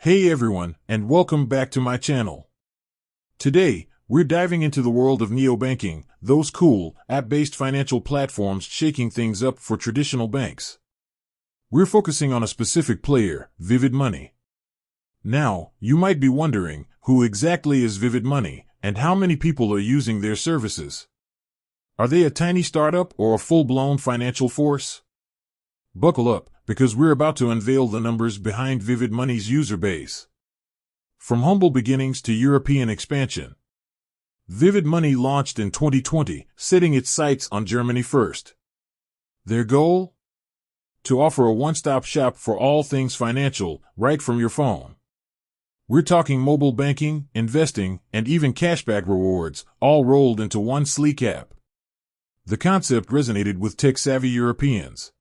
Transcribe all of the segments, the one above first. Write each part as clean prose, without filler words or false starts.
Hey everyone, and welcome back to my channel. Today, we're diving into the world of neobanking, those cool, app-based financial platforms shaking things up for traditional banks. We're focusing on a specific player, Vivid Money. Now, you might be wondering, who exactly is Vivid Money, and how many people are using their services? Are they a tiny startup or a full-blown financial force? Buckle up, because we're about to unveil the numbers behind Vivid Money's user base. From humble beginnings to European expansion, Vivid Money launched in 2020, setting its sights on Germany first. Their goal? To offer a one-stop shop for all things financial, right from your phone. We're talking mobile banking, investing, and even cashback rewards, all rolled into one sleek app. The concept resonated with tech-savvy Europeans.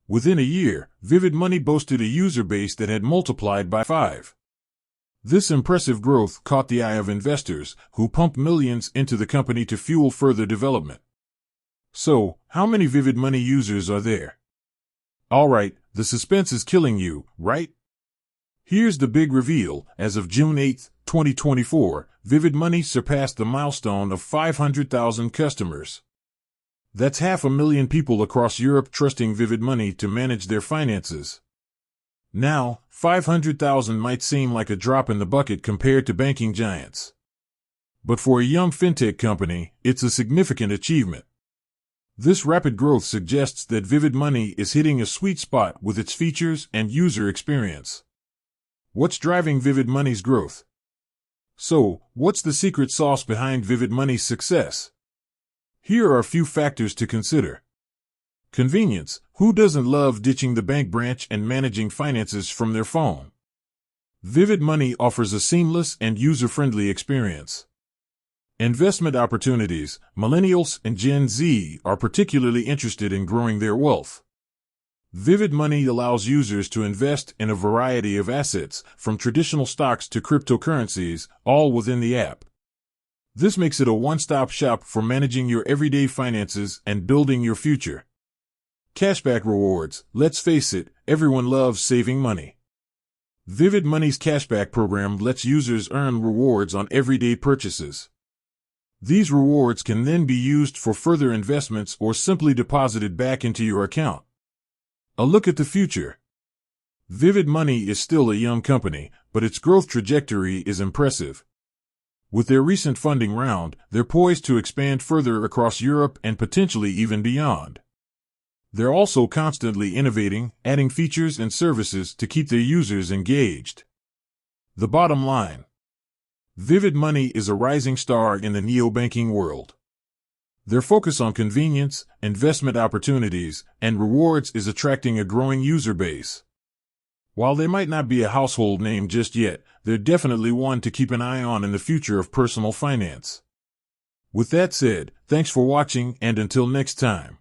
Within a year, Vivid Money boasted a user base that had multiplied by 5. This impressive growth caught the eye of investors, who pumped millions into the company to fuel further development. So, how many Vivid Money users are there? Alright, the suspense is killing you, right? Here's the big reveal. As of June 8, 2024, Vivid Money surpassed the milestone of 500,000 customers. That's 500,000 people across Europe trusting Vivid Money to manage their finances. Now, 500,000 might seem like a drop in the bucket compared to banking giants. But for a young fintech company, it's a significant achievement. This rapid growth suggests that Vivid Money is hitting a sweet spot with its features and user experience. What's driving Vivid Money's growth? So, what's the secret sauce behind Vivid Money's success? Here are a few factors to consider. Convenience. Who doesn't love ditching the bank branch and managing finances from their phone? Vivid Money offers a seamless and user-friendly experience. Investment opportunities. Millennials and Gen Z are particularly interested in growing their wealth. Vivid Money allows users to invest in a variety of assets, from traditional stocks to cryptocurrencies, all within the app. This makes it a one-stop shop for managing your everyday finances and building your future. Cashback rewards. Let's face it, everyone loves saving money. Vivid Money's cashback program lets users earn rewards on everyday purchases. These rewards can then be used for further investments or simply deposited back into your account. A look at the future. Vivid Money is still a young company, but its growth trajectory is impressive. With their recent funding round, they're poised to expand further across Europe and potentially even beyond. They're also constantly innovating, adding features and services to keep their users engaged. The bottom line. Vivid Money is a rising star in the neobanking world. Their focus on convenience, investment opportunities, and rewards is attracting a growing user base. While they might not be a household name just yet, they're definitely one to keep an eye on in the future of personal finance. With that said, thanks for watching, and until next time.